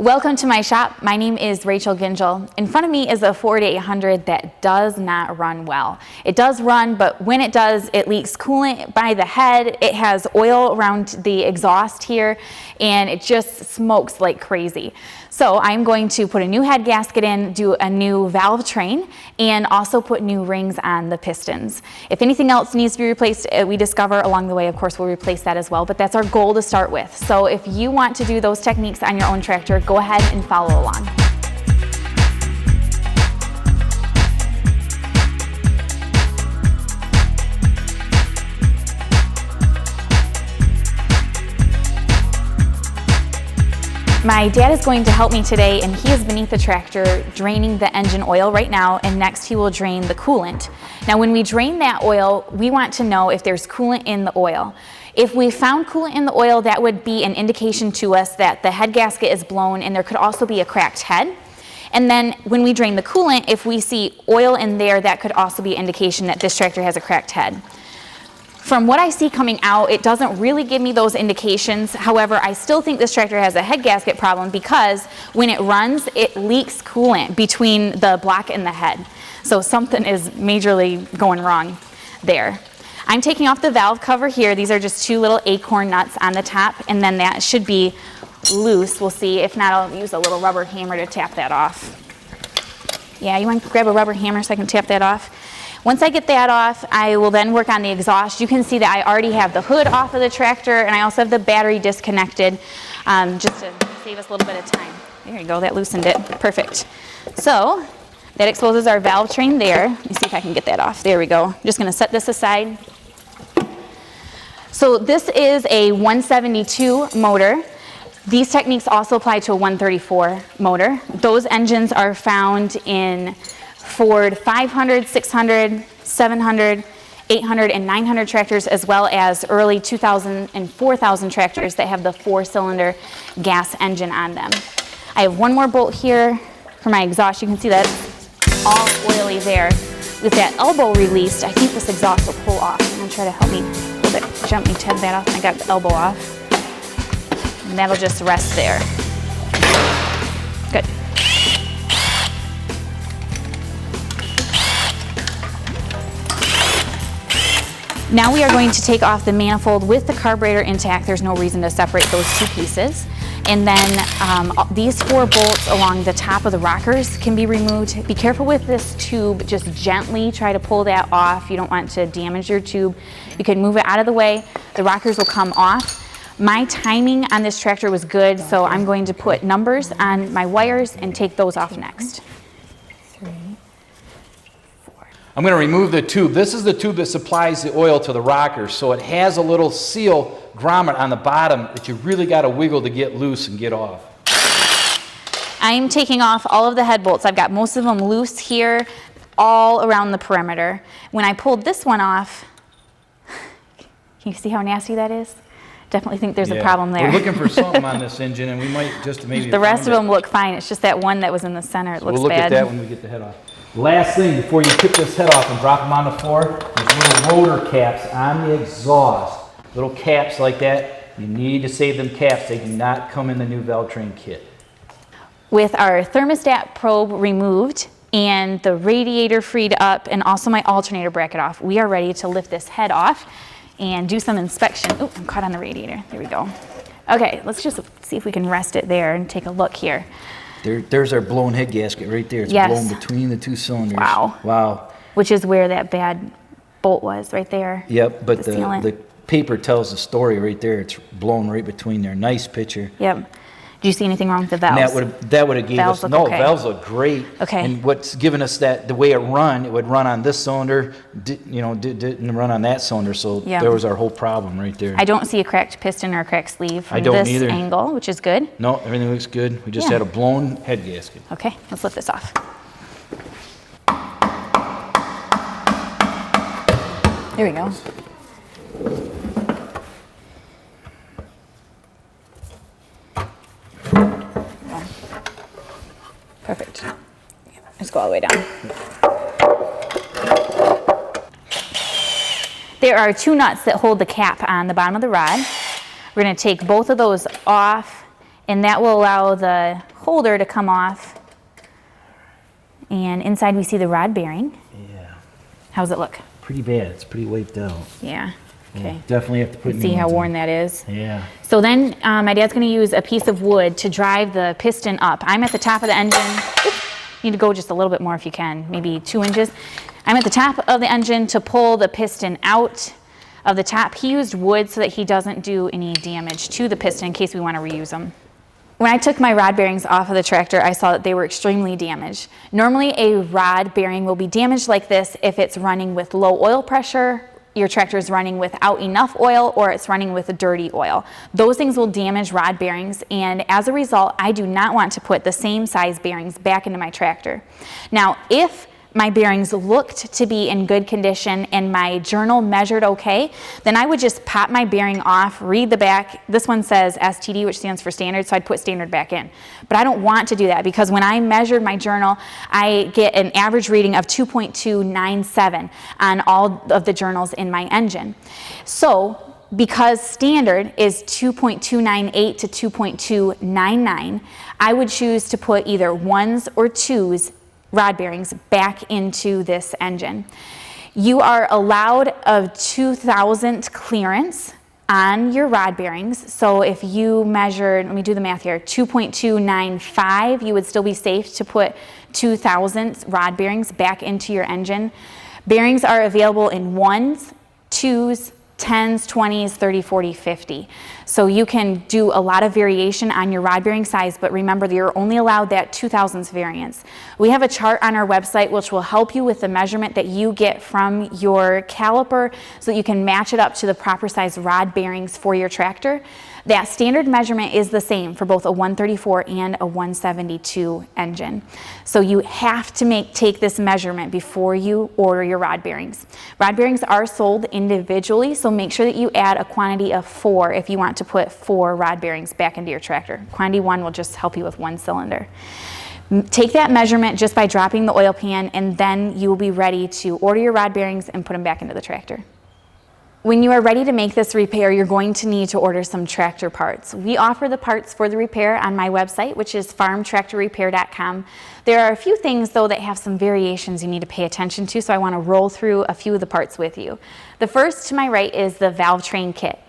Welcome to my shop. My name is Rachel Gingell. In front of me is a Ford 800 that does not run well. It does run, but when it does, it leaks coolant by the head. It has oil around the exhaust here, and it just smokes like crazy. So I'm going to put a new head gasket in, do a new valve train, and also put new rings on the pistons. If anything else needs to be replaced, we discover along the way, of course, we'll replace that as well, but that's our goal to start with. So if you want to do those techniques on your own tractor, go ahead and follow along. My dad is going to help me today, and he is beneath the tractor draining the engine oil right now, and next he will drain the coolant. Now when we drain that oil, we want to know if there's coolant in the oil. If we found coolant in the oil, that would be an indication to us that the head gasket is blown and there could also be a cracked head. And then when we drain the coolant, if we see oil in there, that could also be an indication that this tractor has a cracked head. From what I see coming out, it doesn't really give me those indications. However, I still think this tractor has a head gasket problem because when it runs, it leaks coolant between the block and the head. So something is majorly going wrong there. I'm taking off the valve cover here. These are just two little acorn nuts on the top, and then that should be loose. We'll see. If not, I'll use a little rubber hammer to tap that off. Yeah, you want to grab a rubber hammer so I can tap that off? Once I get that off, I will then work on the exhaust. You can see that I already have the hood off of the tractor, and I also have the battery disconnected just to save us a little bit of time. There you go, that loosened it. Perfect. So that exposes our valve train there. Let me see if I can get that off. There we go. I'm just going to set this aside. So this is a 172 motor. These techniques also apply to a 134 motor. Those engines are found in Ford 500, 600, 700, 800, and 900 tractors, as well as early 2000 and 4000 tractors that have the 4-cylinder gas engine on them. I have one more bolt here for my exhaust. You can see that it's all oily there. With that elbow released, I think this exhaust will pull off. I'm going to try to help me a little bit gently tap that off. I got the elbow off. And that'll just rest there. Good. Now we are going to take off the manifold with the carburetor intact. There's no reason to separate those two pieces. And then these 4 bolts along the top of the rockers can be removed. Be careful with this tube. Just gently try to pull that off. You don't want to damage your tube. You can move it out of the way. The rockers will come off. My timing on this tractor was good, so I'm going to put numbers on my wires and take those off next. 3, 4. I'm going to remove the tube. This is the tube that supplies the oil to the rocker, so it has a little seal grommet on the bottom that you really got to wiggle to get loose and get off. I'm taking off all of the head bolts. I've got most of them loose here, all around the perimeter. When I pulled this one off, can you see how nasty that is? Definitely think there's a problem there. We're looking for something on this engine, and we might just maybe the rest of them look fine. It's just that one that was in the center. It looks bad. We'll look at that when we get the head off. Last thing before you tip this head off and drop them on the floor, there's little rotor caps on the exhaust. Little caps like that. You need to save them caps. They do not come in the new valve train kit. With our thermostat probe removed and the radiator freed up and also my alternator bracket off, we are ready to lift this head off and do some inspection. Oh, I'm caught on the radiator. There we go. Okay, let's just see if we can rest it there and take a look here. There's our blown head gasket right there. It's blown between the 2 cylinders. Wow. Wow. Which is where that bad bolt was, right there. Yep, but the paper tells the story right there. It's blown right between there. Nice picture. Yep. Do you see anything wrong with the valves? And that would have gave us, no, okay. Valves look great. Okay. And what's given us that, the way it would run on this cylinder, didn't run on that cylinder, so there was our whole problem right there. I don't see a cracked piston or a cracked sleeve from this either angle, which is good. No, everything looks good. We just had a blown head gasket. Okay, let's lift this off. There we go. Perfect. Let's go all the way down. There are 2 nuts that hold the cap on the bottom of the rod. We're going to take both of those off and that will allow the holder to come off. And inside we see the rod bearing. Yeah. How's it look? Pretty bad. It's pretty wiped out. Yeah. Okay. Yeah, definitely have to put new See how ones worn in. that is? Yeah. So then my dad's going to use a piece of wood to drive the piston up. I'm at the top of the engine. Oops. Need to go just a little bit more if you can, maybe 2 inches. I'm at the top of the engine to pull the piston out of the top. He used wood so that he doesn't do any damage to the piston in case we want to reuse them. When I took my rod bearings off of the tractor, I saw that they were extremely damaged. Normally a rod bearing will be damaged like this if it's running with low oil pressure, your tractor is running without enough oil, or it's running with dirty oil. Those things will damage rod bearings, and as a result, I do not want to put the same size bearings back into my tractor. Now, if my bearings looked to be in good condition and my journal measured okay, then I would just pop my bearing off, read the back. This one says STD, which stands for standard, so I'd put standard back in. But I don't want to do that because when I measured my journal, I get an average reading of 2.297 on all of the journals in my engine. So because standard is 2.298 to 2.299, I would choose to put either 1s or 2s rod bearings back into this engine. You are allowed a 2,000th clearance on your rod bearings. So if you measured, let me do the math here, 2.295, you would still be safe to put 2,000 rod bearings back into your engine. Bearings are available in 1s, 2s, 10s, 20s, 30, 40, 50. So you can do a lot of variation on your rod bearing size, but remember that you're only allowed that 2,000ths variance. We have a chart on our website which will help you with the measurement that you get from your caliper so that you can match it up to the proper size rod bearings for your tractor. That standard measurement is the same for both a 134 and a 172 engine. So you have to take this measurement before you order your rod bearings. Rod bearings are sold individually, so make sure that you add a quantity of 4 if you want to put 4 rod bearings back into your tractor. Quantity 1 will just help you with 1 cylinder. Take that measurement just by dropping the oil pan, and then you will be ready to order your rod bearings and put them back into the tractor. When you are ready to make this repair, you're going to need to order some tractor parts. We offer the parts for the repair on my website, which is farmtractorrepair.com. There are a few things, though, that have some variations you need to pay attention to, so I want to roll through a few of the parts with you. The first to my right is the valve train kit.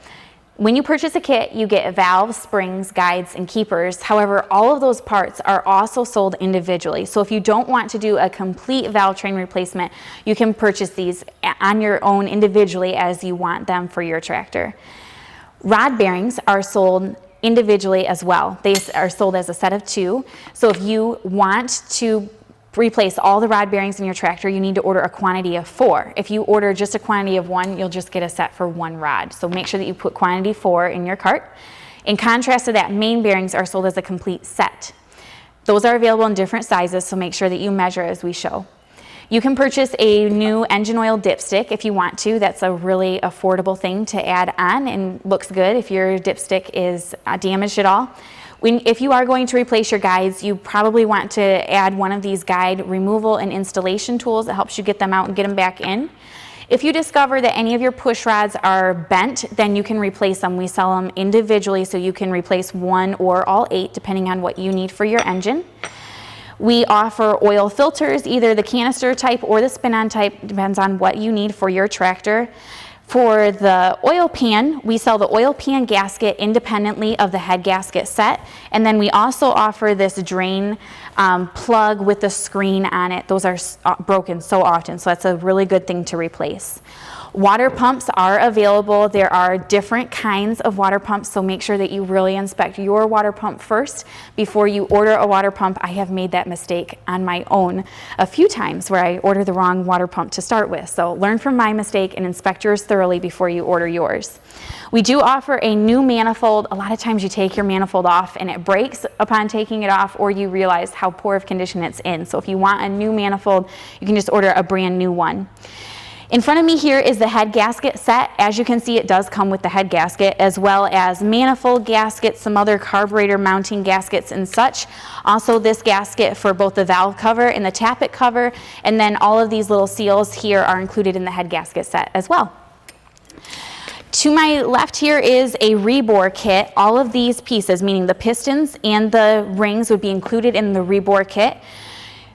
When you purchase a kit, you get valves, springs, guides, and keepers. However, all of those parts are also sold individually. So if you don't want to do a complete valve train replacement, you can purchase these on your own individually as you want them for your tractor. Rod bearings are sold individually as well. They are sold as a set of 2. So if you want to replace all the rod bearings in your tractor, you need to order a quantity of 4. If you order just a quantity of 1, you'll just get a set for 1 rod. So make sure that you put quantity 4 in your cart. In contrast to that, main bearings are sold as a complete set. Those are available in different sizes, so make sure that you measure as we show. You can purchase a new engine oil dipstick if you want to. That's a really affordable thing to add on and looks good if your dipstick is damaged at all. If you are going to replace your guides, you probably want to add one of these guide removal and installation tools that helps you get them out and get them back in. If you discover that any of your push rods are bent, then you can replace them. We sell them individually, so you can replace 1 or all 8 depending on what you need for your engine. We offer oil filters, either the canister type or the spin-on type, depends on what you need for your tractor. For the oil pan, we sell the oil pan gasket independently of the head gasket set. And then we also offer this drain plug with the screen on it. Those are broken so often, so that's a really good thing to replace. Water pumps are available. There are different kinds of water pumps, so make sure that you really inspect your water pump first before you order a water pump. I have made that mistake on my own a few times where I ordered the wrong water pump to start with. So learn from my mistake and inspect yours thoroughly before you order yours. We do offer a new manifold. A lot of times you take your manifold off and it breaks upon taking it off, or you realize how poor of condition it's in. So if you want a new manifold, you can just order a brand new one. In front of me here is the head gasket set. As you can see, it does come with the head gasket, as well as manifold gaskets, some other carburetor mounting gaskets and such. Also this gasket for both the valve cover and the tappet cover, and then all of these little seals here are included in the head gasket set as well. To my left here is a rebore kit. All of these pieces, meaning the pistons and the rings, would be included in the rebore kit.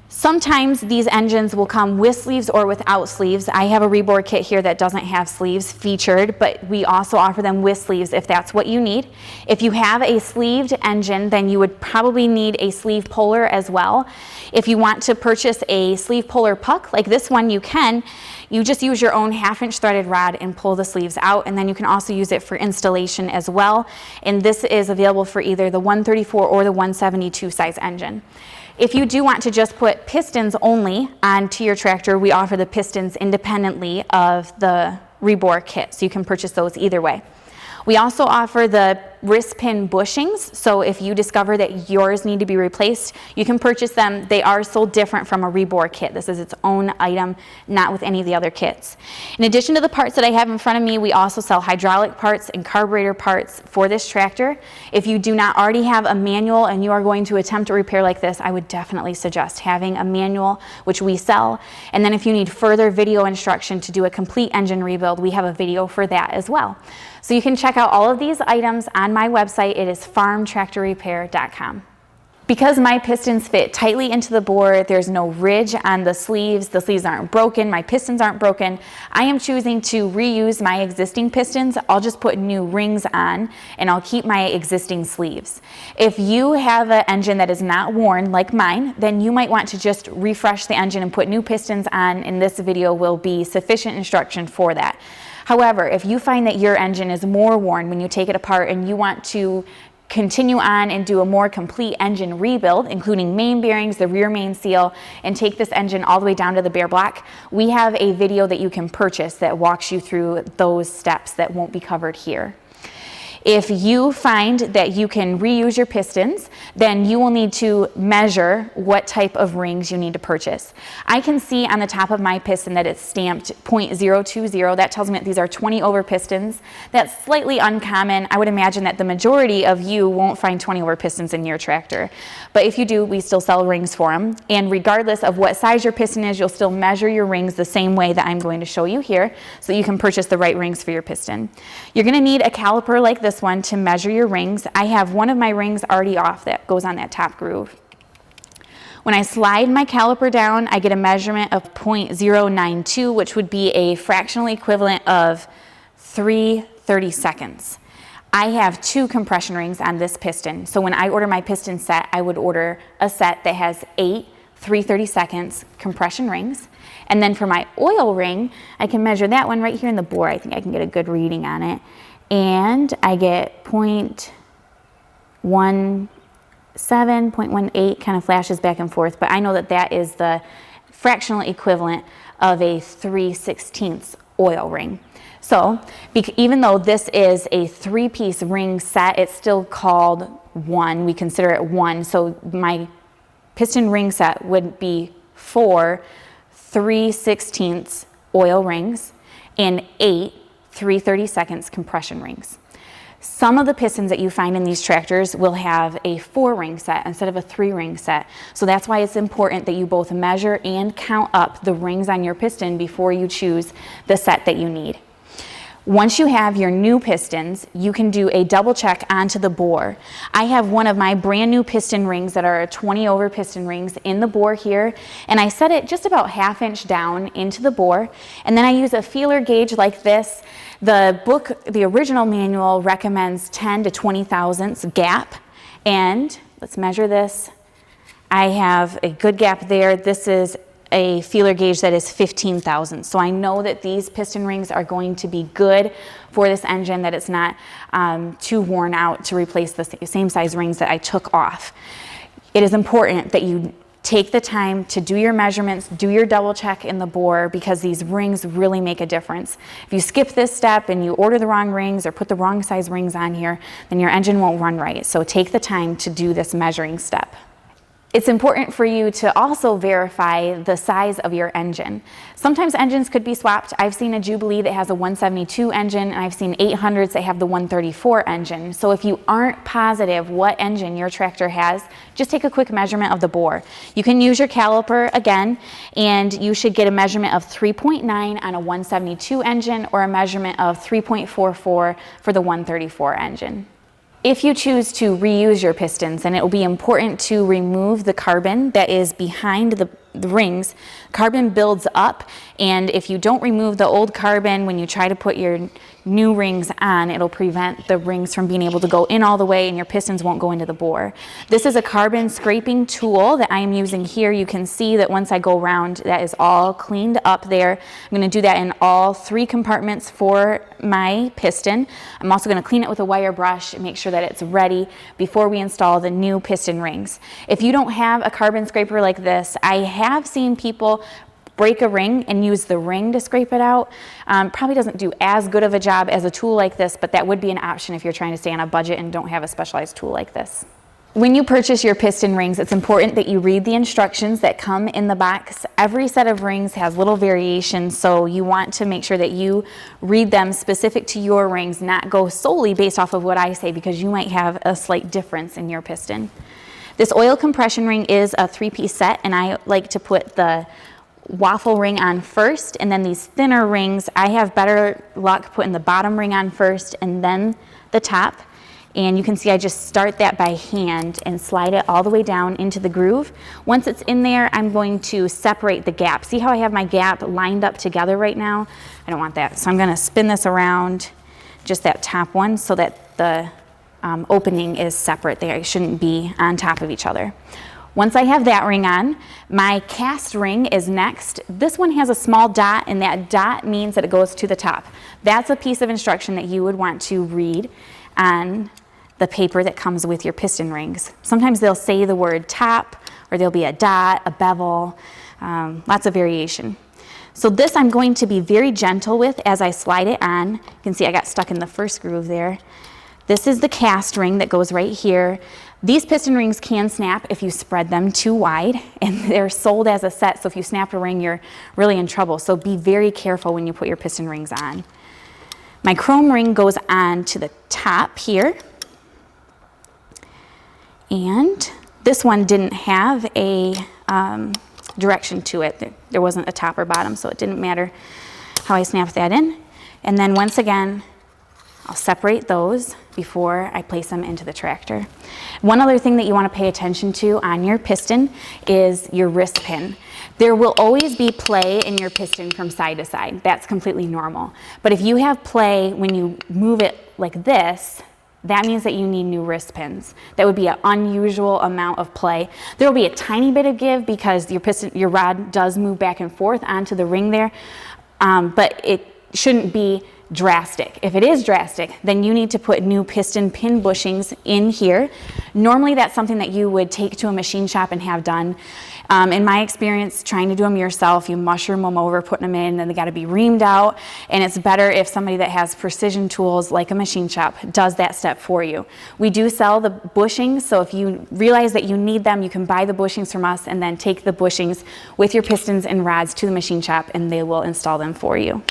Sometimes these engines will come with sleeves or without sleeves. I have a rebore kit here that doesn't have sleeves featured, but we also offer them with sleeves if that's what you need. If you have a sleeved engine, then you would probably need a sleeve puller as well. If you want to purchase a sleeve puller puck, like this one, you can. You just use your own 1/2-inch threaded rod and pull the sleeves out, and then you can also use it for installation as well. And this is available for either the 134 or the 172 size engine. If you do want to just put pistons only onto your tractor, we offer the pistons independently of the rebore kit, so you can purchase those either way. We also offer the wrist pin bushings, so if you discover that yours need to be replaced, you can purchase them. They are sold different from a rebore kit. This is its own item, not with any of the other kits. In addition to the parts that I have in front of me, we also sell hydraulic parts and carburetor parts for this tractor. If you do not already have a manual and you are going to attempt a repair like this, I would definitely suggest having a manual, which we sell. And then if you need further video instruction to do a complete engine rebuild, we have a video for that as well. So you can check out all of these items on my website. It is farmtractorrepair.com. Because my pistons fit tightly into the bore, there's no ridge on the sleeves aren't broken, my pistons aren't broken, I am choosing to reuse my existing pistons. I'll just put new rings on and I'll keep my existing sleeves. If you have an engine that is not worn like mine, then you might want to just refresh the engine and put new pistons on, and this video will be sufficient instruction for that. However, if you find that your engine is more worn when you take it apart and you want to continue on and do a more complete engine rebuild, including main bearings, the rear main seal, and take this engine all the way down to the bare block, we have a video that you can purchase that walks you through those steps that won't be covered here. If you find that you can reuse your pistons, then you will need to measure what type of rings you need to purchase. I can see on the top of my piston that it's stamped .020. That tells me that these are 20 over pistons. That's slightly uncommon. I would imagine that the majority of you won't find 20 over pistons in your tractor. But if you do, we still sell rings for them. And regardless of what size your piston is, you'll still measure your rings the same way that I'm going to show you here so that you can purchase the right rings for your piston. You're going to need a caliper like this one to measure your rings. I have one of my rings already off that goes on that top groove. When I slide my caliper down, I get a measurement of .092, which would be a fractional equivalent of 3/32. I have 2 compression rings on this piston. So when I order my piston set, I would order a set that has 8 3/32 compression rings. And then for my oil ring, I can measure that one right here in the bore. I think I can get a good reading on it. And I get .17, .18, kind of flashes back and forth, but I know that that is the fractional equivalent of a 3/16 oil ring. So even though this is a 3-piece ring set, it's still called one. We consider it one. So my piston ring set would be 4 3/16 oil rings and 8 3/32 compression rings. Some of the pistons that you find in these tractors will have a 4-ring set instead of a 3-ring set. So that's why it's important that you both measure and count up the rings on your piston before you choose the set that you need. Once you have your new pistons, you can do a double check onto the bore. I have one of my brand new piston rings that are 20 over piston rings in the bore here, and I set it just about 1/2 inch down into the bore, and then I use a feeler gauge like this. The book, the original manual, recommends 10 to 20 thousandths gap, and let's measure this. I have a good gap there. This is a feeler gauge that is 15 thousandths. So I know that these piston rings are going to be good for this engine, that it's not too worn out to replace the same size rings that I took off. It is important that you take the time to do your measurements, do your double check in the bore, because these rings really make a difference. If you skip this step and you order the wrong rings or put the wrong size rings on here, then your engine won't run right. So take the time to do this measuring step. It's important for you to also verify the size of your engine. Sometimes engines could be swapped. I've seen a Jubilee that has a 172 engine, and I've seen 800s that have the 134 engine. So if you aren't positive what engine your tractor has, just take a quick measurement of the bore. You can use your caliper again, and you should get a measurement of 3.9 on a 172 engine or a measurement of 3.44 for the 134 engine. If you choose to reuse your pistons, then it will be important to remove the carbon that is behind the rings. Carbon builds up, and if you don't remove the old carbon when you try to put your new rings on, it'll prevent the rings from being able to go in all the way, and your pistons won't go into the bore. This is a carbon scraping tool that I am using here. You can see that once I go around, that is all cleaned up there. I'm going to do that in all 3 compartments for my piston. I'm also going to clean it with a wire brush and make sure that it's ready before we install the new piston rings. If you don't have a carbon scraper like this, I have seen people break a ring and use the ring to scrape it out. Probably doesn't do as good of a job as a tool like this, but that would be an option if you're trying to stay on a budget and don't have a specialized tool like this. When you purchase your piston rings, it's important that you read the instructions that come in the box. Every set of rings has little variations, so you want to make sure that you read them specific to your rings, not go solely based off of what I say, because you might have a slight difference in your piston. This oil compression ring is a 3-piece set, and I like to put the waffle ring on first, and then these thinner rings, I have better luck putting the bottom ring on first and then the top. And you can see I just start that by hand and slide it all the way down into the groove. Once it's in there, I'm going to separate the gap. See how I have my gap lined up together right now? I don't want that. So I'm going to spin this around, just that top one, so that the opening is separate there. It shouldn't be on top of each other. Once I have that ring on, my cast ring is next. This one has a small dot, and that dot means that it goes to the top. That's a piece of instruction that you would want to read on the paper that comes with your piston rings. Sometimes they'll say the word top, or there'll be a dot, a bevel, lots of variation. So this I'm going to be very gentle with as I slide it on. You can see I got stuck in the first groove there. This is the cast ring that goes right here. These piston rings can snap if you spread them too wide, and they're sold as a set, so if you snap a ring, you're really in trouble. So be very careful when you put your piston rings on. My chrome ring goes on to the top here, and this one didn't have a direction to it. There wasn't a top or bottom, so it didn't matter how I snapped that in. And then once again, I'll separate those before I place them into the tractor. One other thing that you want to pay attention to on your piston is your wrist pin. There will always be play in your piston from side to side. That's completely normal. But if you have play when you move it like this, that means that you need new wrist pins. That would be an unusual amount of play. There will be a tiny bit of give because your rod does move back and forth onto the ring there, but it shouldn't be drastic. If it is drastic, then you need to put new piston pin bushings in here. Normally that's something that you would take to a machine shop and have done. In my experience, trying to do them yourself, you mushroom them over, putting them in, and they got to be reamed out, and it's better if somebody that has precision tools like a machine shop does that step for you. We do sell the bushings, so if you realize that you need them, you can buy the bushings from us and then take the bushings with your pistons and rods to the machine shop, and they will install them for you.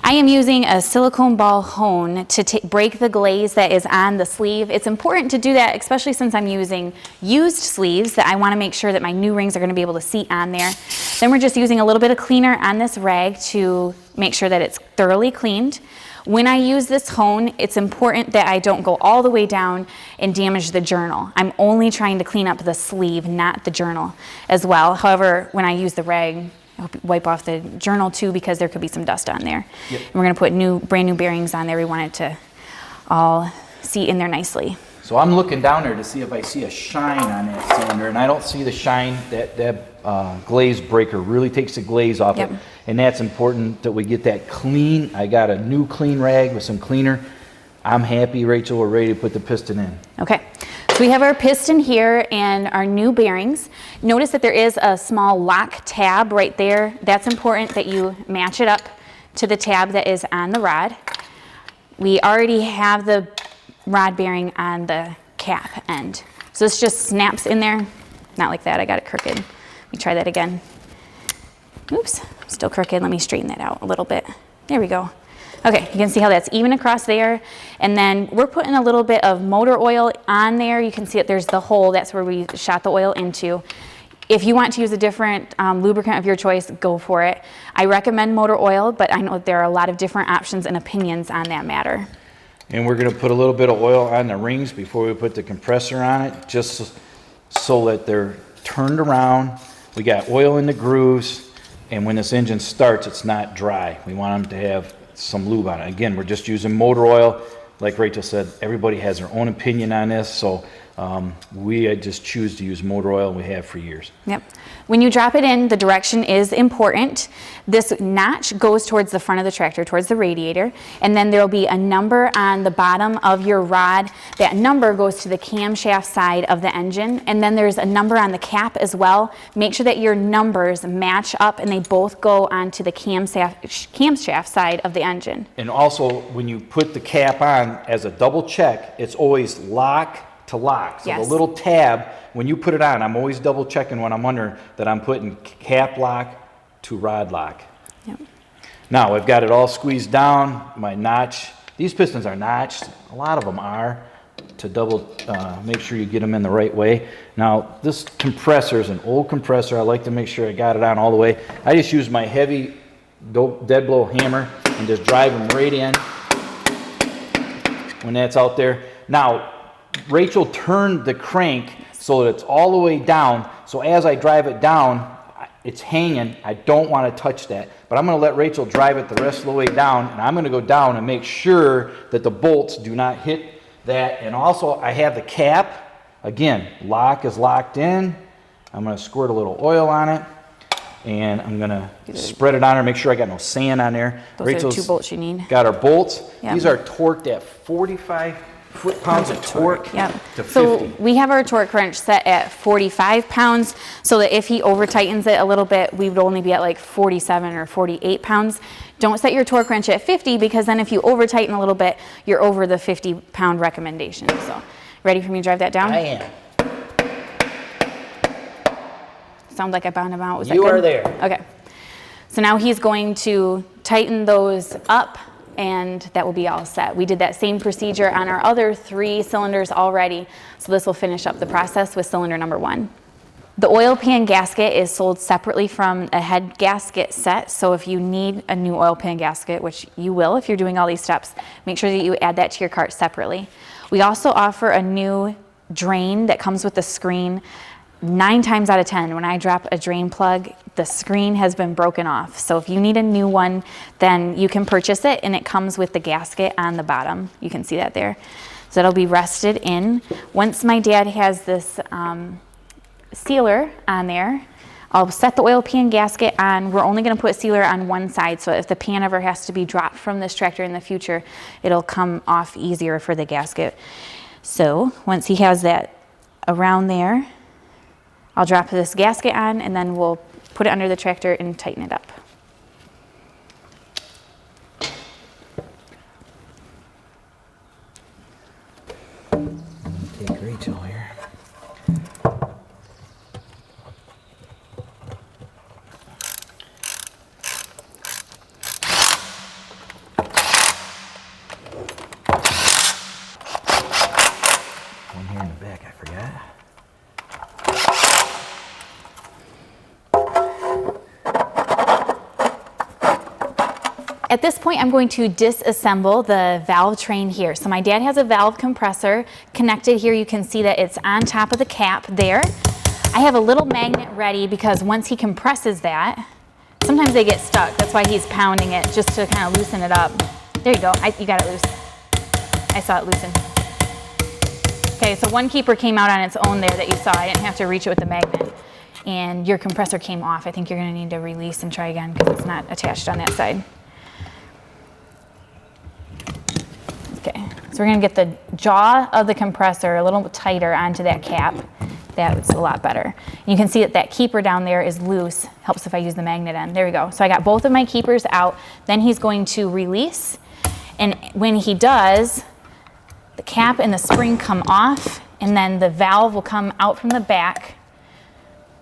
I am using a silicone ball hone to break the glaze that is on the sleeve. It's important to do that, especially since I'm using used sleeves, that I want to make sure that my new rings are going to be able to seat on there. Then we're just using a little bit of cleaner on this rag to make sure that it's thoroughly cleaned. When I use this hone, it's important that I don't go all the way down and damage the journal. I'm only trying to clean up the sleeve, not the journal as well. However, when I use the rag, wipe off the journal too, because there could be some dust on there. Yep. And we're going to put brand new bearings on there. We want it to all seat in there nicely. So I'm looking down there to see if I see a shine on that cylinder, and I don't see the shine. That glaze breaker really takes the glaze off it, and that's important that we get that clean. I got a new clean rag with some cleaner. I'm happy, Rachel. We're ready to put the piston in. Okay. So we have our piston here and our new bearings. Notice that there is a small lock tab right there. That's important that you match it up to the tab that is on the rod. We already have the rod bearing on the cap end. So this just snaps in there. Not like that, I got it crooked. Let me try that again. Oops, still crooked. Let me straighten that out a little bit. There we go. Okay, you can see how that's even across there. And then we're putting a little bit of motor oil on there. You can see that there's the hole. That's where we shot the oil into. If you want to use a different lubricant of your choice, go for it. I recommend motor oil, but I know there are a lot of different options and opinions on that matter. And we're going to put a little bit of oil on the rings before we put the compressor on it, just so that they're turned around. We got oil in the grooves, and when this engine starts, it's not dry. We want them to have some lube on it. Again, we're just using motor oil. Like Rachel said, everybody has their own opinion on this, so we just choose to use motor oil. We have for years. Yep. When you drop it in, the direction is important. This notch goes towards the front of the tractor, towards the radiator, and then there will be a number on the bottom of your rod. That number goes to the camshaft side of the engine, and then there's a number on the cap as well. Make sure that your numbers match up and they both go onto the camshaft side of the engine. And also, when you put the cap on as a double check, it's always lock to lock. So yes. The little tab, when you put it on, I'm always double checking when I'm under that I'm putting cap lock to rod lock. Yep. Now I've got it all squeezed down, my notch. These pistons are notched, a lot of them are, to double make sure you get them in the right way. Now this compressor is an old compressor. I like to make sure I got it on all the way. I just use my heavy dead blow hammer and just drive them right in when that's out there. Now Rachel turned the crank so that it's all the way down. So as I drive it down, it's hanging. I don't want to touch that. But I'm going to let Rachel drive it the rest of the way down. And I'm going to go down and make sure that the bolts do not hit that. And also I have the cap. Again, lock is locked in. I'm going to squirt a little oil on it. And I'm going to spread it on there, make sure I got no sand on there. Those Rachel's are the 2 bolts you need. Got our bolts. Yep. These are torqued at 45 foot-pounds of torque Yep. to 50. So we have our torque wrench set at 45 pounds so that if he over tightens it a little bit, we would only be at like 47 or 48 pounds. Don't set your torque wrench at 50 because then if you over tighten a little bit, you're over the 50-pound recommendation. So ready for me to drive that down? I am. Sounds like I bound him out. Was You that good? are there. Okay. So now he's going to tighten those up and that will be all set. We did that same procedure on our other 3 cylinders already, so this will finish up the process with cylinder number 1. The oil pan gasket is sold separately from a head gasket set, so if you need a new oil pan gasket, which you will if you're doing all these steps, make sure that you add that to your cart separately. We also offer a new drain that comes with the screen. 9 times out of 10, when I drop a drain plug, the screen has been broken off. So if you need a new one, then you can purchase it, and it comes with the gasket on the bottom. You can see that there. So it'll be rested in. Once my dad has this sealer on there, I'll set the oil pan gasket on. We're only going to put sealer on one side, so if the pan ever has to be dropped from this tractor in the future, it'll come off easier for the gasket. So once he has that around there, I'll drop this gasket on and then we'll put it under the tractor and tighten it up. Take Rachel here. One here in the back, I forgot. At this point, I'm going to disassemble the valve train here. So my dad has a valve compressor connected here. You can see that it's on top of the cap there. I have a little magnet ready because once he compresses that, sometimes they get stuck. That's why he's pounding it, just to kind of loosen it up. There you go, you got it loose. I saw it loosen. Okay, so one keeper came out on its own there that you saw. I didn't have to reach it with the magnet. And your compressor came off. I think you're gonna need to release and try again because it's not attached on that side. Okay, so we're gonna get the jaw of the compressor a little tighter onto that cap. That's a lot better. You can see that that keeper down there is loose. Helps if I use the magnet end. There we go. So I got both of my keepers out. Then he's going to release. And when he does, the cap and the spring come off, and then the valve will come out from the back.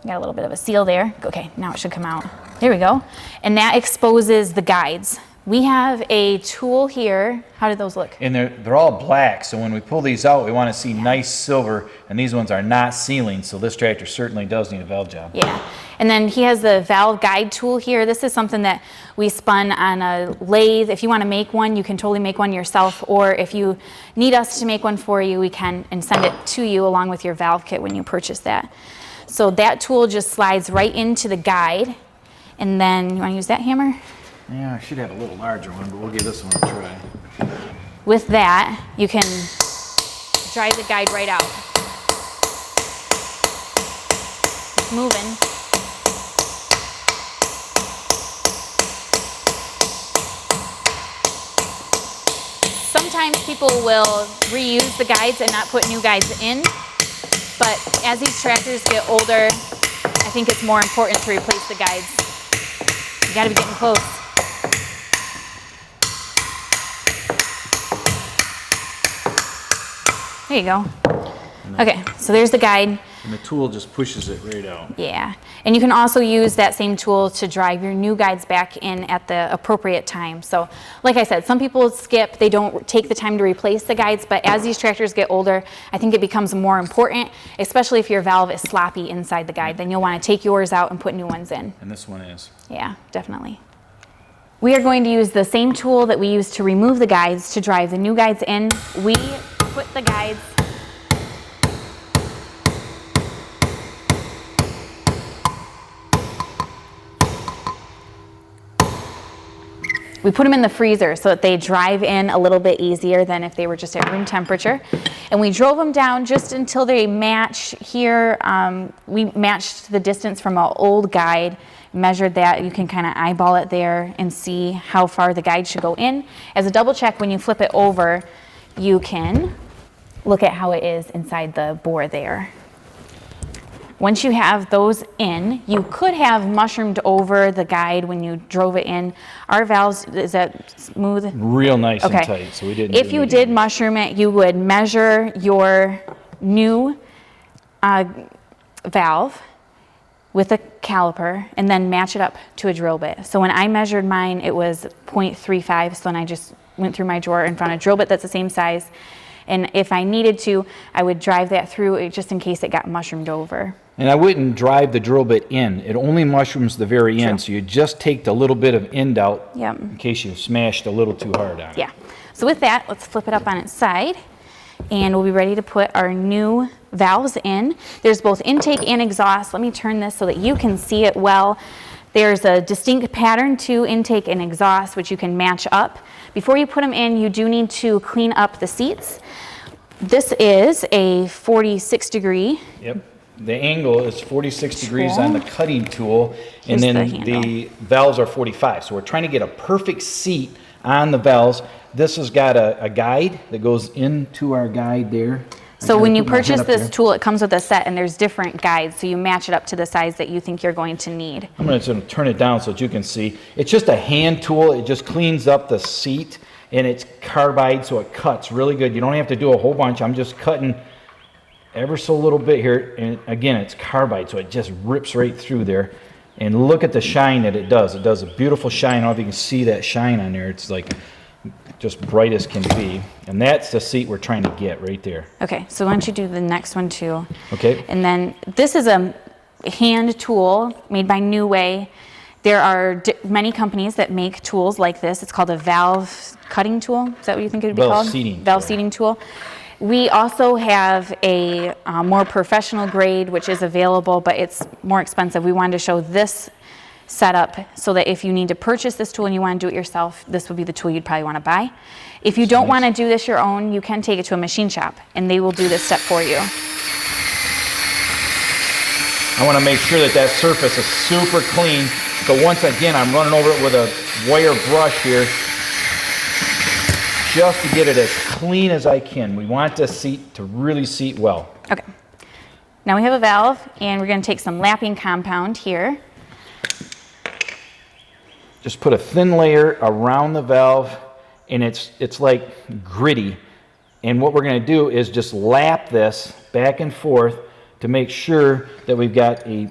Got a little bit of a seal there. Okay, now it should come out. There we go. And that exposes the guides. We have a tool here. How did those look? And they're all black, so when we pull these out, we want to see nice silver, and these ones are not sealing, so this tractor certainly does need a valve job. Yeah, and then he has the valve guide tool here. This is something that we spun on a lathe. If you want to make one, you can totally make one yourself, or if you need us to make one for you, we can, and send it to you along with your valve kit when you purchase that. So that tool just slides right into the guide, and then, you want to use that hammer? Yeah, I should have a little larger one, but we'll give this one a try. With that, you can drive the guide right out. It's moving. Sometimes people will reuse the guides and not put new guides in, but as these tractors get older, I think it's more important to replace the guides. You gotta be getting close. There you go. Okay, so there's the guide. And the tool just pushes it right out. Yeah, and you can also use that same tool to drive your new guides back in at the appropriate time. So, like I said, some people skip, they don't take the time to replace the guides, but as these tractors get older, I think it becomes more important, especially if your valve is sloppy inside the guide. Then you'll want to take yours out and put new ones in. And this one is. Yeah, definitely. We are going to use the same tool that we use to remove the guides to drive the new guides in. We put the guides in the freezer so that they drive in a little bit easier than if they were just at room temperature. And we drove them down just until they match here. We matched the distance from an old guide, measured that. You can kind of eyeball it there and see how far the guide should go in. As a double check, when you flip it over, you can look at how it is inside the bore there. Once you have those in, you could have mushroomed over the guide when you drove it in. Our valves, is that smooth? Real nice and tight, so we didn't. If you did mushroom it, you would measure your new valve with a caliper and then match it up to a drill bit. So when I measured mine, it was 0.35, so then I just went through my drawer and found a drill bit that's the same size. And if I needed to, I would drive that through it just in case it got mushroomed over. And I wouldn't drive the drill bit in. It only mushrooms the very end, so you just take the little bit of end out in case you smashed a little too hard on it. Yeah. So with that, let's flip it up on its side, and we'll be ready to put our new valves in. There's both intake and exhaust. Let me turn this so that you can see it well. There's a distinct pattern to intake and exhaust, which you can match up. Before you put them in, you do need to clean up the seats. This is a 46 degree. Yep. The angle is 46 degrees on the cutting tool, and Here's then the valves are 45. So we're trying to get a perfect seat on the valves. This has got a guide that goes into our guide there. So when you purchase this tool, it comes with a set, and there's different guides, so you match it up to the size that you think you're going to need. I'm going to turn it down so that you can see. It's just a hand tool. It just cleans up the seat, and it's carbide, so it cuts really good. You don't have to do a whole bunch. I'm just cutting ever so little bit here, and again, it's carbide, so it just rips right through there. And look at the shine that it does. It does a beautiful shine. I don't know if you can see that shine on there. It's like just bright as can be. And that's the seat we're trying to get right there. Okay, so why don't you do the next one too? Okay. And then this is a hand tool made by New Way. There are many companies that make tools like this. It's called a valve cutting tool. Is that what you think it would be called? Valve seating tool. We also have a more professional grade, which is available, but it's more expensive. We wanted to show this setup so that if you need to purchase this tool and you want to do it yourself, this would be the tool you'd probably want to buy. If you don't want to do this your own, you can take it to a machine shop, and they will do this step for you. I want to make sure that that surface is super clean. So once again, I'm running over it with a wire brush here, just to get it as clean as I can. We want this seat to really seat well. Okay. Now we have a valve, and we're going to take some lapping compound here. Just put a thin layer around the valve, and it's like gritty. And what we're going to do is just lap this back and forth to make sure that we've got a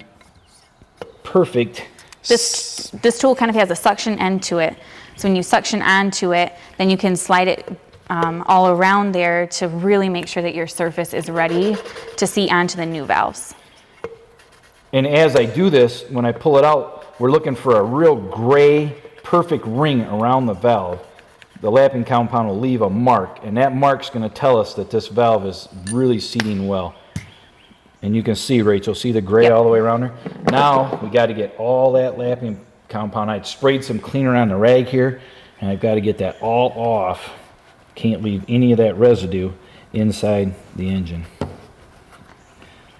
perfect... This tool kind of has a suction end to it. So when you suction onto it, then you can slide it all around there to really make sure that your surface is ready to seat onto the new valves. And as I do this, when I pull it out, we're looking for a real gray, perfect ring around the valve. The lapping compound will leave a mark, and that mark's going to tell us that this valve is really seating well. And you can see, Rachel, see the gray all the way around her? Now, we got to get all that lapping compound. I sprayed some cleaner on the rag here, and I've got to get that all off. Can't leave any of that residue inside the engine.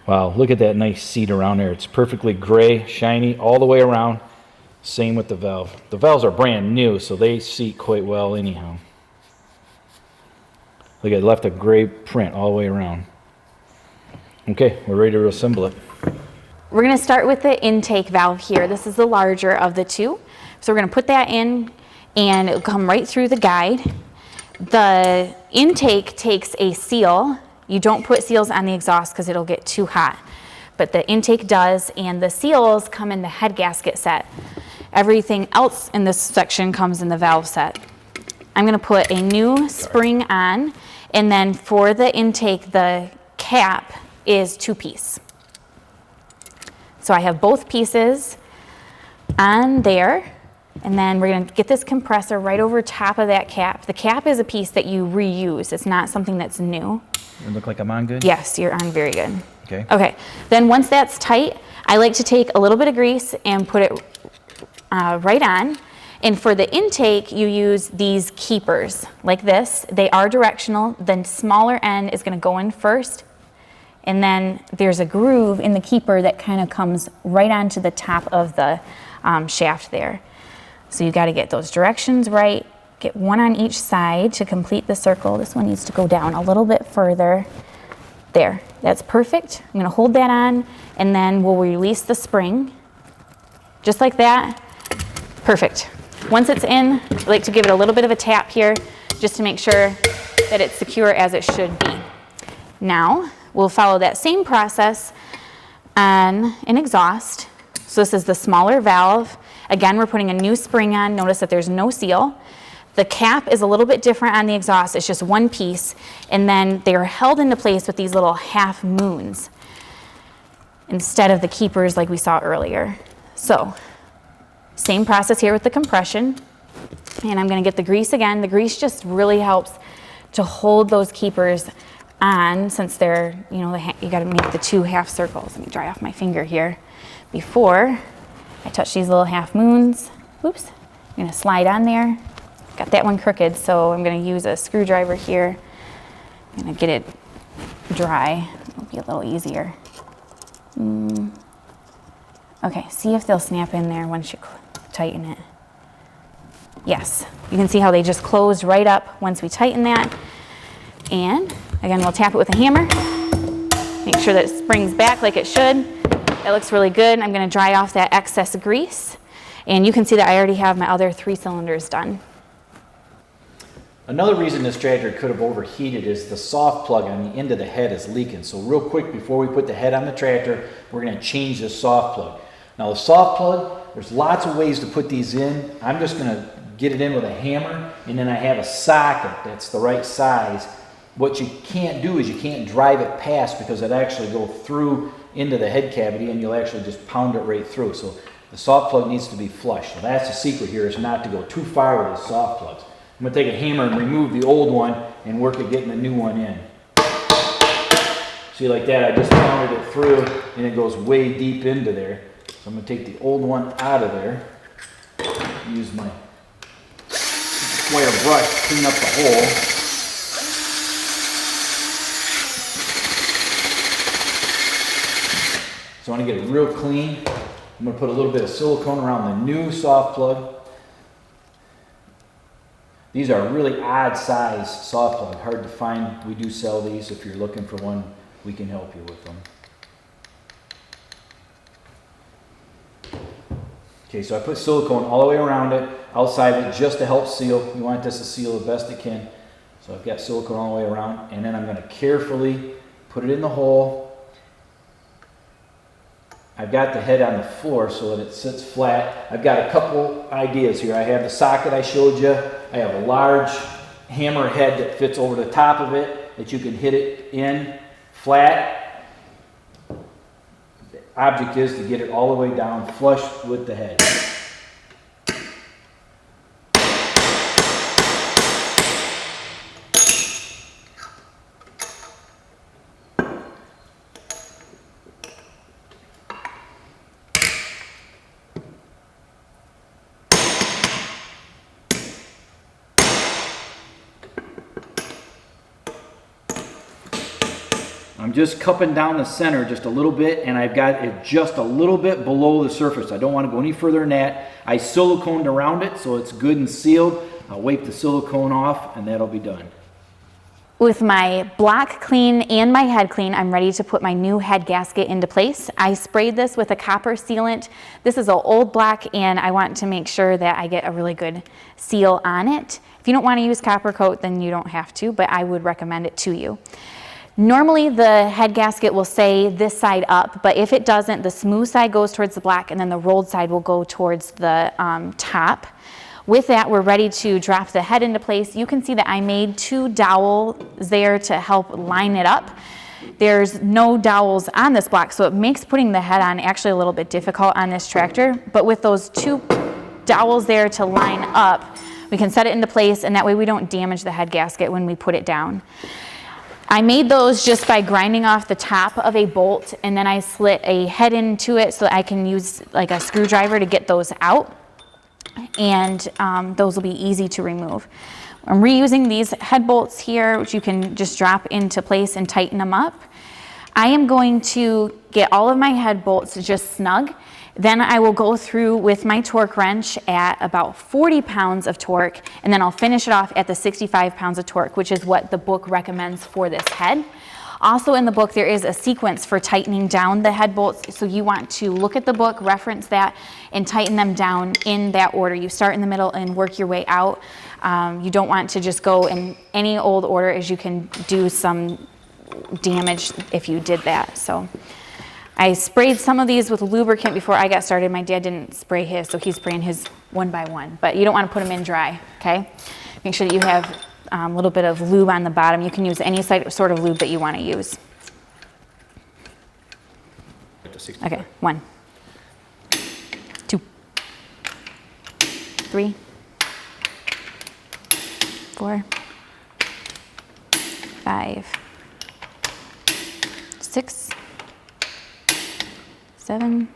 Wow, look at that nice seat around there. It's perfectly gray, shiny, all the way around. Same with the valve. The valves are brand new, so they seat quite well anyhow. Look, I left a gray print all the way around. Okay, we're ready to assemble it. We're going to start with the intake valve here. This is the larger of the two. So we're going to put that in, and it'll come right through the guide. The intake takes a seal. You don't put seals on the exhaust because it'll get too hot. But the intake does, and the seals come in the head gasket set. Everything else in this section comes in the valve set. I'm going to put a new spring on, and then for the intake, the cap is 2-piece. So I have both pieces on there, and then we're going to get this compressor right over top of that cap. The cap is a piece that you reuse. It's not something that's new. It look like I'm on good? Yes, you're on very good. Okay. Okay, then once that's tight, I like to take a little bit of grease and put it right on. And for the intake, you use these keepers like this. They are directional. The smaller end is going to go in first. And then there's a groove in the keeper that kind of comes right onto the top of the shaft there. So you got to get those directions right. Get one on each side to complete the circle. This one needs to go down a little bit further. There, that's perfect. I'm going to hold that on, and then we'll release the spring. Just like that. Perfect. Once it's in, I like to give it a little bit of a tap here just to make sure that it's secure as it should be. Now, we'll follow that same process on an exhaust. So this is the smaller valve. Again, we're putting a new spring on. Notice that there's no seal. The cap is a little bit different on the exhaust. It's just one piece. And then they are held into place with these little half moons instead of the keepers like we saw earlier. So, same process here with the compression. And I'm going to get the grease again. The grease just really helps to hold those keepers on, since they're, you know, you got to make the two half circles. Let me dry off my finger here before I touch these little half moons. Oops. I'm going to slide on there. Got that one crooked, so I'm going to use a screwdriver here. I'm going to get it dry. It'll be a little easier. Okay, see if they'll snap in there once you tighten it. Yes, you can see how they just close right up once we tighten that. And again, we'll tap it with a hammer. Make sure that it springs back like it should. That looks really good. I'm going to dry off that excess grease. And you can see that I already have my other 3 cylinders done. Another reason this tractor could have overheated is the soft plug on the end of the head is leaking. So real quick, before we put the head on the tractor, we're going to change the soft plug. Now the soft plug, there's lots of ways to put these in. I'm just going to get it in with a hammer, and then I have a socket that's the right size. What you can't do is you can't drive it past, because it actually go through into the head cavity, and you'll actually just pound it right through. So the soft plug needs to be flush. So that's the secret here, is not to go too far with the soft plugs. I'm going to take a hammer and remove the old one and work at getting the new one in. See, like that, I just pounded it through, and it goes way deep into there. So I'm going to take the old one out of there, use my square brush to clean up the hole. So I want to get it real clean. I'm going to put a little bit of silicone around the new soft plug. These are really odd size soft plug, hard to find. We do sell these. If you're looking for one, we can help you with them. Okay, so I put silicone all the way around it, outside it, just to help seal. We want this to seal the best it can. So I've got silicone all the way around, and then I'm going to carefully put it in the hole. I've got the head on the floor so that it sits flat. I've got a couple ideas here. I have the socket I showed you. I have a large hammer head that fits over the top of it that you can hit it in flat. The object is to get it all the way down flush with the head. I'm just cupping down the center just a little bit, and I've got it just a little bit below the surface. I don't want to go any further than that. I siliconed around it so it's good and sealed. I'll wipe the silicone off and that'll be done. With my block clean and my head clean, I'm ready to put my new head gasket into place. I sprayed this with a copper sealant. This is an old block, and I want to make sure that I get a really good seal on it. If you don't want to use copper coat, then you don't have to, but I would recommend it to you. Normally the head gasket will say this side up, but if it doesn't, the smooth side goes towards the black and then the rolled side will go towards the top. With that, we're ready to drop the head into place. You can see that I made 2 dowels there to help line it up. There's no dowels on this block, so it makes putting the head on actually a little bit difficult on this tractor, but with those 2 dowels there to line up, we can set it into place, and that way we don't damage the head gasket when we put it down. I made those just by grinding off the top of a bolt, and then I slit a head into it so that I can use like a screwdriver to get those out, and those will be easy to remove. I'm reusing these head bolts here, which you can just drop into place and tighten them up. I am going to get all of my head bolts just snug. Then I will go through with my torque wrench at about 40 pounds of torque, and then I'll finish it off at the 65 pounds of torque, which is what the book recommends for this head. Also in the book, there is a sequence for tightening down the head bolts, so you want to look at the book, reference that, and tighten them down in that order. You start in the middle and work your way out. You don't want to just go in any old order, as you can do some damage if you did that. So I sprayed some of these with lubricant before I got started. My dad didn't spray his, so he's spraying his one by one. But you don't want to put them in dry, okay? Make sure that you have a little bit of lube on the bottom. You can use any sort of lube that you want to use. Okay, 1, 2, 3, 4, 5, 6, 7,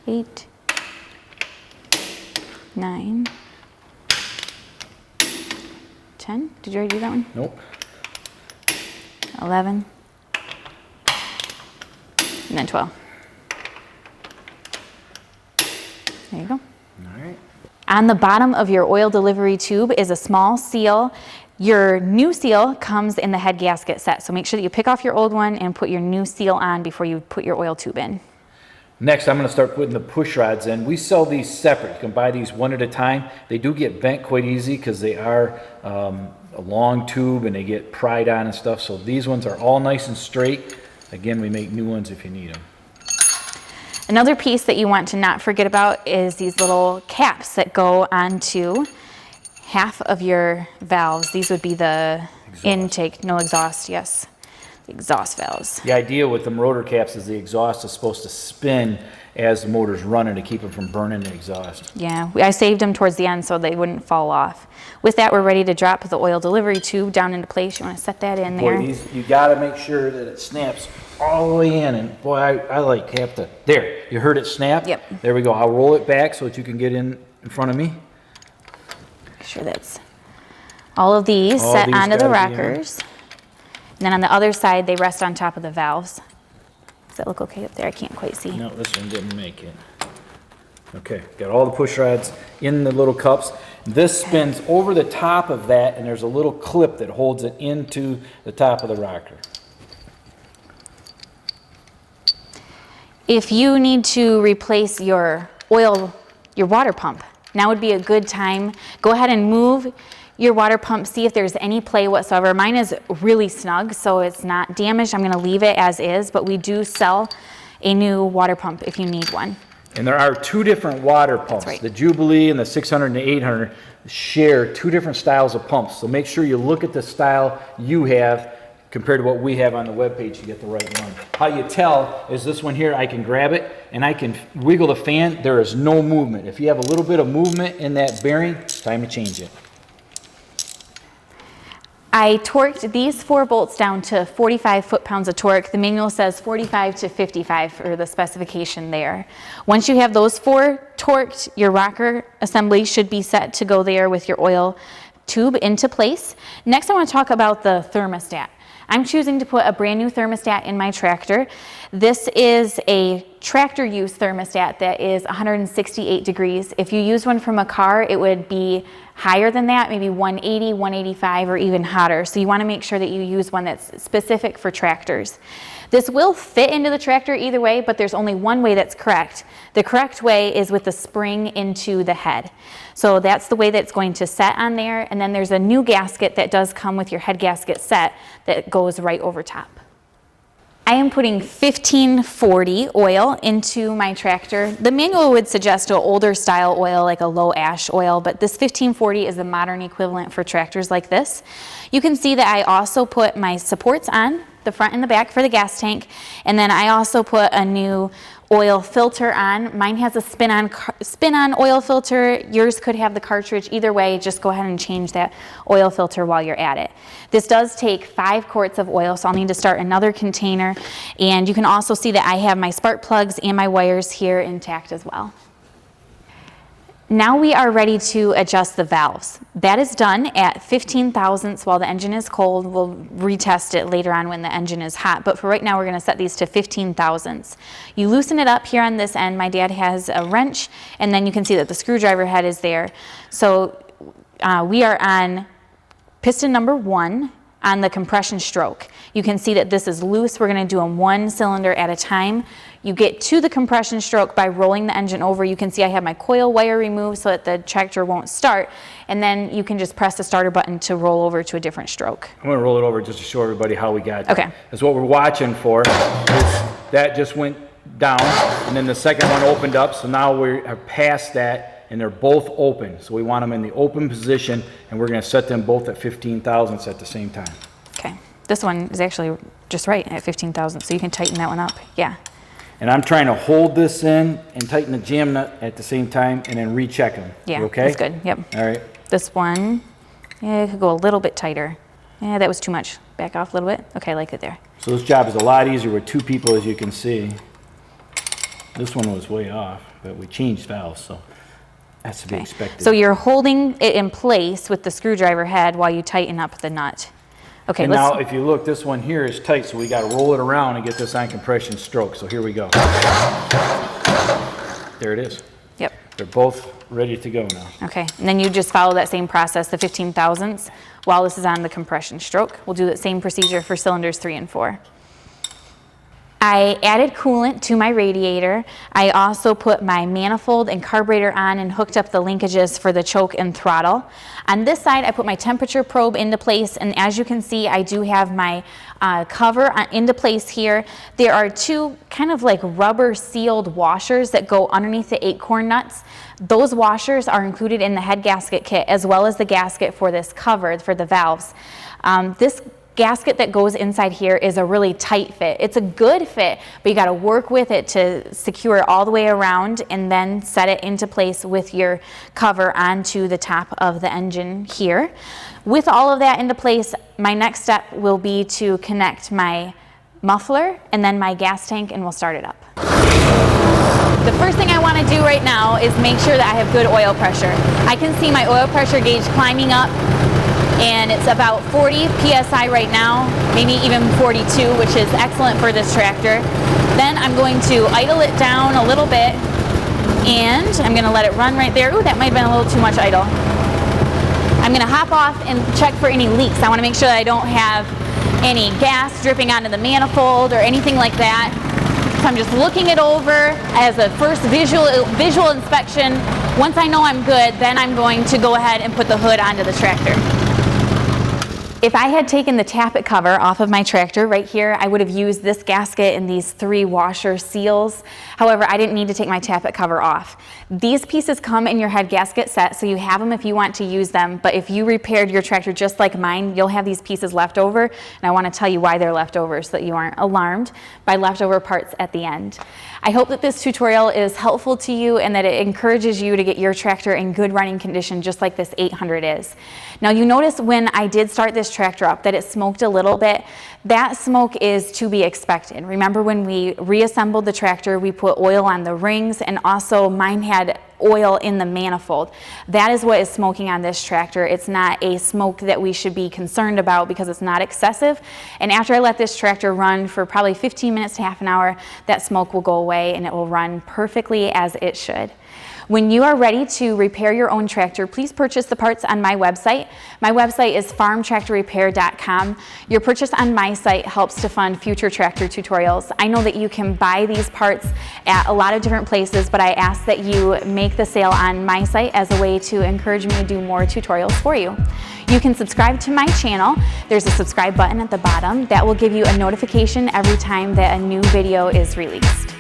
8, 9, 10. Did you already do that one? Nope. 11, and then 12. There you go. All right. On the bottom of your oil delivery tube is a small seal. Your new seal comes in the head gasket set, so make sure that you pick off your old one and put your new seal on before you put your oil tube in. Next, I'm going to start putting the push rods in. We sell these separate. You can buy these one at a time. They do get bent quite easy because they are a long tube and they get pried on and stuff. So these ones are all nice and straight. Again, we make new ones if you need them. Another piece that you want to not forget about is these little caps that go onto half of your valves. These would be the intake, no exhaust, yes. The exhaust valves. The idea with them rotor caps is the exhaust is supposed to spin as the motor's running to keep them from burning the exhaust. Yeah, I saved them towards the end so they wouldn't fall off. With that, we're ready to drop the oil delivery tube down into place. You want to set that in there. Boy, you got to make sure that it snaps all the way in. And boy, I like have to. There, you heard it snap? Yep. There we go. I'll roll it back so that you can get in front of me. Make sure that's all of these set onto the rockers. And then on the other side, they rest on top of the valves. Does that look okay up there? I can't quite see. No, this one didn't make it. Okay, got all the push rods in the little cups. This spins over the top of that, and there's a little clip that holds it into the top of the rocker. If you need to replace your water pump, now would be a good time. Go ahead and move your water pump, see if there's any play whatsoever. Mine is really snug, so it's not damaged. I'm going to leave it as is, but we do sell a new water pump if you need one. And there are two different water pumps. Right. The Jubilee and the 600 and the 800 share two different styles of pumps. So make sure you look at the style you have compared to what we have on the webpage to get the right one. How you tell is this one here, I can grab it and I can wiggle the fan. There is no movement. If you have a little bit of movement in that bearing, it's time to change it. I torqued these 4 bolts down to 45 foot-pounds of torque. The manual says 45 to 55 for the specification there. Once you have those 4 torqued, your rocker assembly should be set to go there with your oil tube into place. Next, I want to talk about the thermostat. I'm choosing to put a brand new thermostat in my tractor. This is a tractor use thermostat that is 168 degrees. If you use one from a car, it would be higher than that, maybe 180, 185, or even hotter. So you want to make sure that you use one that's specific for tractors. This will fit into the tractor either way, but there's only one way that's correct. The correct way is with the spring into the head. So that's the way that's going to set on there. And then there's a new gasket that does come with your head gasket set that goes right over top. I am putting 1540 oil into my tractor. The manual would suggest an older style oil, like a low ash oil, but this 1540 is the modern equivalent for tractors like this. You can see that I also put my supports on, the front and the back for the gas tank, and then I also put a new oil filter on. Mine has a spin-on oil filter. Yours could have the cartridge. Either way, just go ahead and change that oil filter while you're at it. This does take 5 quarts of oil, so I'll need to start another container. And you can also see that I have my spark plugs and my wires here intact as well. Now we are ready to adjust the valves. That is done at 15 thousandths while the engine is cold. We'll retest it later on when the engine is hot, but for right now we're going to set these to 15 thousandths. You loosen it up here on this end. My dad has a wrench, and then you can see that the screwdriver head is there. So we are on piston number 1 on the compression stroke. You can see that this is loose. We're going to do them 1 cylinder at a time. You get to the compression stroke by rolling the engine over. You can see I have my coil wire removed so that the tractor won't start, and then you can just press the starter button to roll over to a different stroke. I'm going to roll it over just to show everybody how we got there. Okay. That's what we're watching for. That just went down, and then the second one opened up, so now we are past that, and they're both open. So we want them in the open position, and we're going to set them both at 15 thousandths at the same time. Okay. This one is actually just right at 15 thousandths, so you can tighten that one up. Yeah. And I'm trying to hold this in and tighten the jam nut at the same time and then recheck them. Yeah, You okay? that's good. Yep. All right. This one, yeah, it could go a little bit tighter. Yeah, that was too much. Back off a little bit. Okay, I like it there. So this job is a lot easier with 2 people, as you can see. This one was way off, but we changed valves, so that's to be expected. So you're holding it in place with the screwdriver head while you tighten up the nut. Okay, And now if you look, this one here is tight, so we got to roll it around and get this on compression stroke. So here we go. There it is. Yep. They're both ready to go now. Okay, and then you just follow that same process, the 15 thousandths, while this is on the compression stroke. We'll do that same procedure for cylinders 3 and 4. I added coolant to my radiator. I also put my manifold and carburetor on and hooked up the linkages for the choke and throttle. On this side, I put my temperature probe into place, and as you can see, I do have my cover into place here. There are 2 kind of like rubber sealed washers that go underneath the 8-core nuts. Those washers are included in the head gasket kit, as well as the gasket for this cover for the valves. This gasket that goes inside here is a really tight fit. It's a good fit, but you got to work with it to secure it all the way around and then set it into place with your cover onto the top of the engine here. With all of that into place, my next step will be to connect my muffler and then my gas tank, and we'll start it up. The first thing I want to do right now is make sure that I have good oil pressure. I can see my oil pressure gauge climbing up, and it's about 40 psi right now, maybe even 42, which is excellent for this tractor. Then I'm going to idle it down a little bit, and I'm going to let it run right there. Ooh, that might have been a little too much idle. I'm going to hop off and check for any leaks. I want to make sure that I don't have any gas dripping onto the manifold or anything like that. So I'm just looking it over as a first visual inspection. Once I know I'm good, then I'm going to go ahead and put the hood onto the tractor. If I had taken the tappet cover off of my tractor right here, I would have used this gasket and these 3 washer seals. However, I didn't need to take my tappet cover off. These pieces come in your head gasket set, so you have them if you want to use them, but if you repaired your tractor just like mine, you'll have these pieces left over, and I want to tell you why they're left over so that you aren't alarmed by leftover parts at the end. I hope that this tutorial is helpful to you and that it encourages you to get your tractor in good running condition just like this 800 is. Now you notice when I did start this tractor up that it smoked a little bit. That smoke is to be expected. Remember when we reassembled the tractor, we put oil on the rings, and also mine had oil in the manifold. That is what is smoking on this tractor. It's not a smoke that we should be concerned about because it's not excessive. And after I let this tractor run for probably 15 minutes to half an hour, that smoke will go away and it will run perfectly as it should. When you are ready to repair your own tractor, please purchase the parts on my website. My website is farmtractorrepair.com. Your purchase on my site helps to fund future tractor tutorials. I know that you can buy these parts at a lot of different places, but I ask that you make the sale on my site as a way to encourage me to do more tutorials for you. You can subscribe to my channel. There's a subscribe button at the bottom that will give you a notification every time that a new video is released.